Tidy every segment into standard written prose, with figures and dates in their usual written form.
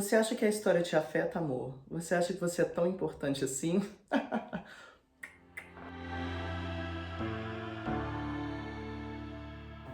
Você acha que a história te afeta, amor? Você acha que você é tão importante assim?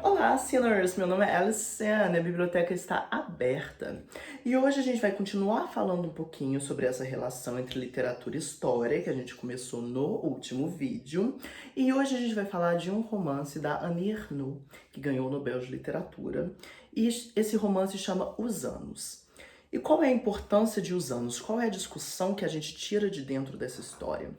Olá, Sinners! Meu nome é Alison, a biblioteca está aberta. E hoje a gente vai continuar falando um pouquinho sobre essa relação entre literatura e história, que a gente começou no último vídeo. E hoje a gente vai falar de um romance da Annie Ernaux, que ganhou o Nobel de Literatura. E esse romance chama Os Anos. E qual é a importância de Os Anos? Qual é a discussão que a gente tira de dentro dessa história?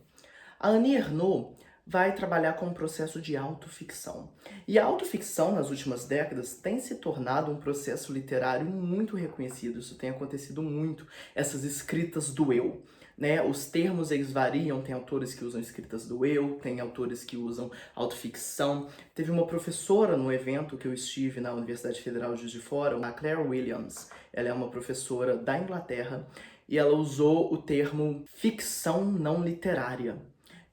A Annie Ernaux vai trabalhar com um processo de autoficção. E a autoficção, nas últimas décadas, tem se tornado um processo literário muito reconhecido. Isso tem acontecido muito, essas escritas do eu. Né? Os termos eles variam, tem autores que usam escritas do eu, tem autores que usam autoficção. Teve uma professora no evento que eu estive na Universidade Federal de Juiz de Fora, a Claire Williams. Ela é uma professora da Inglaterra e ela usou o termo ficção não literária.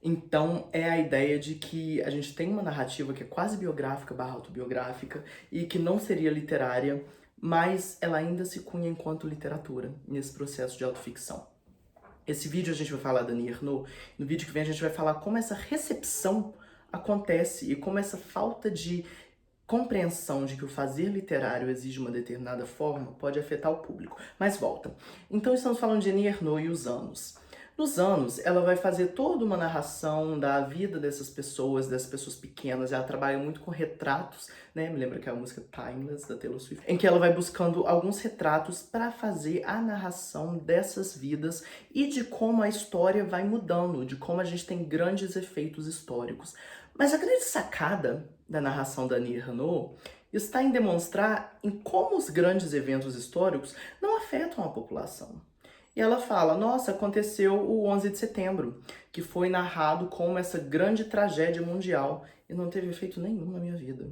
Então, é a ideia de que a gente tem uma narrativa que é quase biográfica barra autobiográfica e que não seria literária, mas ela ainda se cunha enquanto literatura nesse processo de autoficção. Esse vídeo a gente vai falar da Annie Ernaux, no vídeo que vem a gente vai falar como essa recepção acontece e como essa falta de compreensão de que o fazer literário exige uma determinada forma pode afetar o público. Mas volta. Então estamos falando de Annie Ernaux e os anos. Nos anos, ela vai fazer toda uma narração da vida dessas pessoas pequenas. Ela trabalha muito com retratos, né? Me lembra que é a música Timeless, da Taylor Swift, em que ela vai buscando alguns retratos para fazer a narração dessas vidas e de como a história vai mudando, de como a gente tem grandes efeitos históricos. Mas a grande sacada da narração da Annie Ernaux está em demonstrar em como os grandes eventos históricos não afetam a população. E ela fala, nossa, aconteceu o 11 de setembro, que foi narrado como essa grande tragédia mundial e não teve efeito nenhum na minha vida.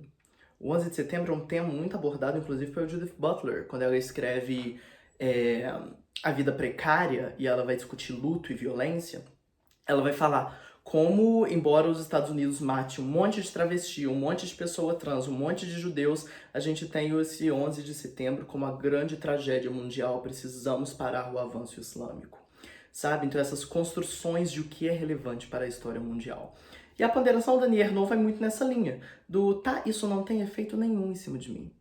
O 11 de setembro é um tema muito abordado, inclusive, pela Judith Butler, quando ela escreve A Vida Precária, e ela vai discutir luto e violência. Ela vai falar como, embora os Estados Unidos mate um monte de travesti, um monte de pessoa trans, um monte de judeus, a gente tem esse 11 de setembro como a grande tragédia mundial, precisamos parar o avanço islâmico, sabe? Então essas construções de o que é relevante para a história mundial. E a ponderação da Annie Ernaux vai muito nessa linha, do tá, isso não tem efeito nenhum em cima de mim.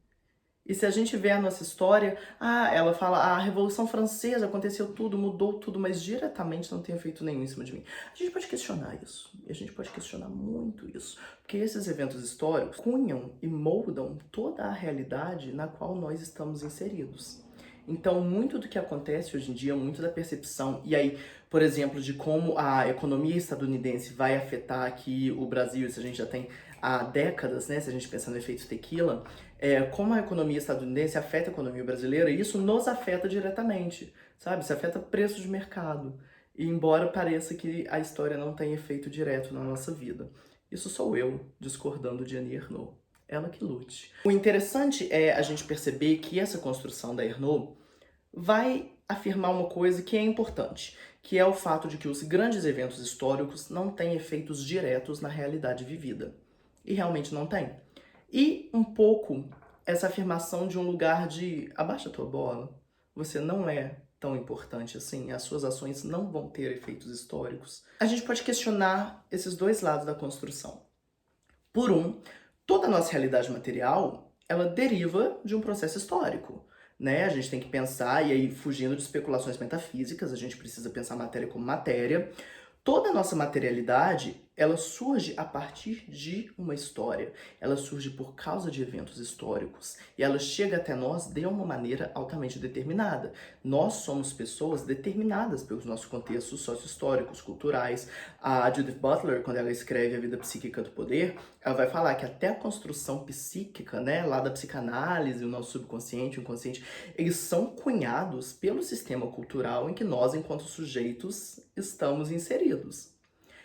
E se a gente vê a nossa história, ela fala, a Revolução Francesa aconteceu tudo, mudou tudo, mas diretamente não tem efeito nenhum em cima de mim. A gente pode questionar isso, e a gente pode questionar muito isso, porque esses eventos históricos cunham e moldam toda a realidade na qual nós estamos inseridos. Então, muito do que acontece hoje em dia, muito da percepção, e aí, por exemplo, de como a economia estadunidense vai afetar aqui o Brasil, isso a gente já tem há décadas, né, se a gente pensar no efeito tequila, como a economia estadunidense afeta a economia brasileira, e isso nos afeta diretamente, sabe? Isso afeta preço de mercado. E embora pareça que a história não tem efeito direto na nossa vida. Isso sou eu discordando de Annie Ernaux. Ela que lute. O interessante é a gente perceber que essa construção da Ernaux vai afirmar uma coisa que é importante, que é o fato de que os grandes eventos históricos não têm efeitos diretos na realidade vivida. E realmente não tem. E um pouco essa afirmação de um lugar de abaixa a tua bola, você não é tão importante assim, as suas ações não vão ter efeitos históricos. A gente pode questionar esses dois lados da construção. Por um, toda a nossa realidade material, ela deriva de um processo histórico. Né? A gente tem que pensar, e aí fugindo de especulações metafísicas, a gente precisa pensar a matéria como matéria. Toda a nossa materialidade, ela surge a partir de uma história. Ela surge por causa de eventos históricos. E ela chega até nós de uma maneira altamente determinada. Nós somos pessoas determinadas pelos nossos contextos socio-históricos, culturais. A Judith Butler, quando ela escreve A Vida Psíquica do Poder, ela vai falar que até a construção psíquica, né, lá da psicanálise, o nosso subconsciente, o inconsciente, eles são cunhados pelo sistema cultural em que nós, enquanto sujeitos, estamos inseridos.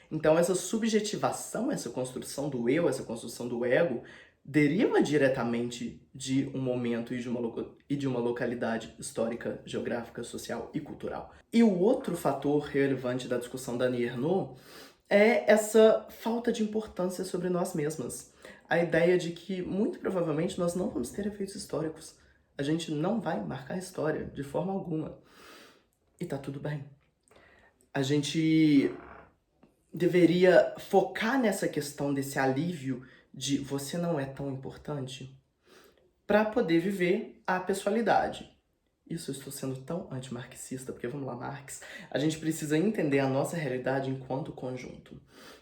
Então essa subjetivação, essa construção do eu, essa construção do ego, deriva diretamente de um momento e de uma localidade histórica, geográfica, social e cultural. E o outro fator relevante da discussão da Annie Ernaux é essa falta de importância sobre nós mesmas. A ideia de que, muito provavelmente, nós não vamos ter efeitos históricos. A gente não vai marcar a história de forma alguma. E tá tudo bem. A gente deveria focar nessa questão desse alívio de você não é tão importante para poder viver a pessoalidade. Isso, eu estou sendo tão antimarxista, porque vamos lá, Marx, a gente precisa entender a nossa realidade enquanto conjunto.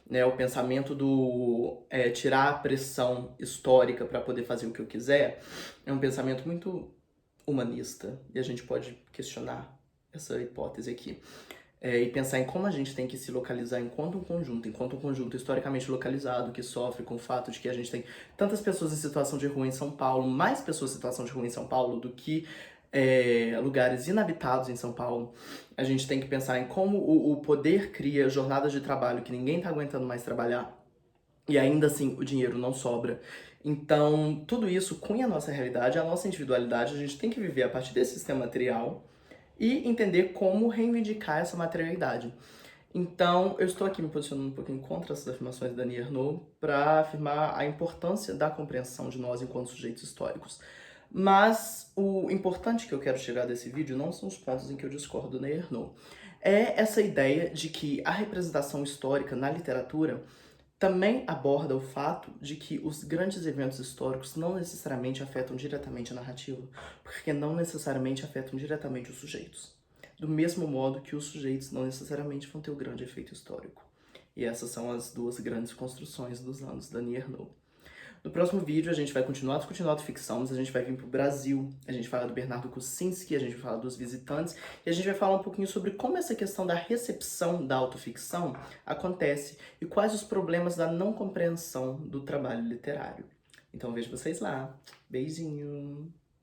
Né? O pensamento do tirar a pressão histórica para poder fazer o que eu quiser é um pensamento muito humanista, e a gente pode questionar essa hipótese aqui. E pensar em como a gente tem que se localizar enquanto um conjunto historicamente localizado, que sofre com o fato de que a gente tem tantas pessoas em situação de rua em São Paulo, mais pessoas em situação de rua em São Paulo do que lugares inabitados em São Paulo. A gente tem que pensar em como o poder cria jornadas de trabalho que ninguém tá aguentando mais trabalhar, e ainda assim o dinheiro não sobra. Então, tudo isso cunha a nossa realidade, a nossa individualidade, a gente tem que viver a partir desse sistema material e entender como reivindicar essa materialidade. Então, eu estou aqui me posicionando um pouquinho contra essas afirmações da Dani Arnaud para afirmar a importância da compreensão de nós enquanto sujeitos históricos. Mas o importante que eu quero tirar desse vídeo não são os pontos em que eu discordo da Dani Arnaud. É essa ideia de que a representação histórica na literatura também aborda o fato de que os grandes eventos históricos não necessariamente afetam diretamente a narrativa, porque não necessariamente afetam diretamente os sujeitos. Do mesmo modo que os sujeitos não necessariamente vão ter o grande efeito histórico. E essas são as duas grandes construções dos anos da Dani Arnaud. No próximo vídeo, a gente vai continuar discutindo autoficção, mas a gente vai vir pro Brasil, a gente vai falar do Bernardo Kucinski, a gente vai falar dos Visitantes, e a gente vai falar um pouquinho sobre como essa questão da recepção da autoficção acontece e quais os problemas da não compreensão do trabalho literário. Então vejo vocês lá. Beijinho!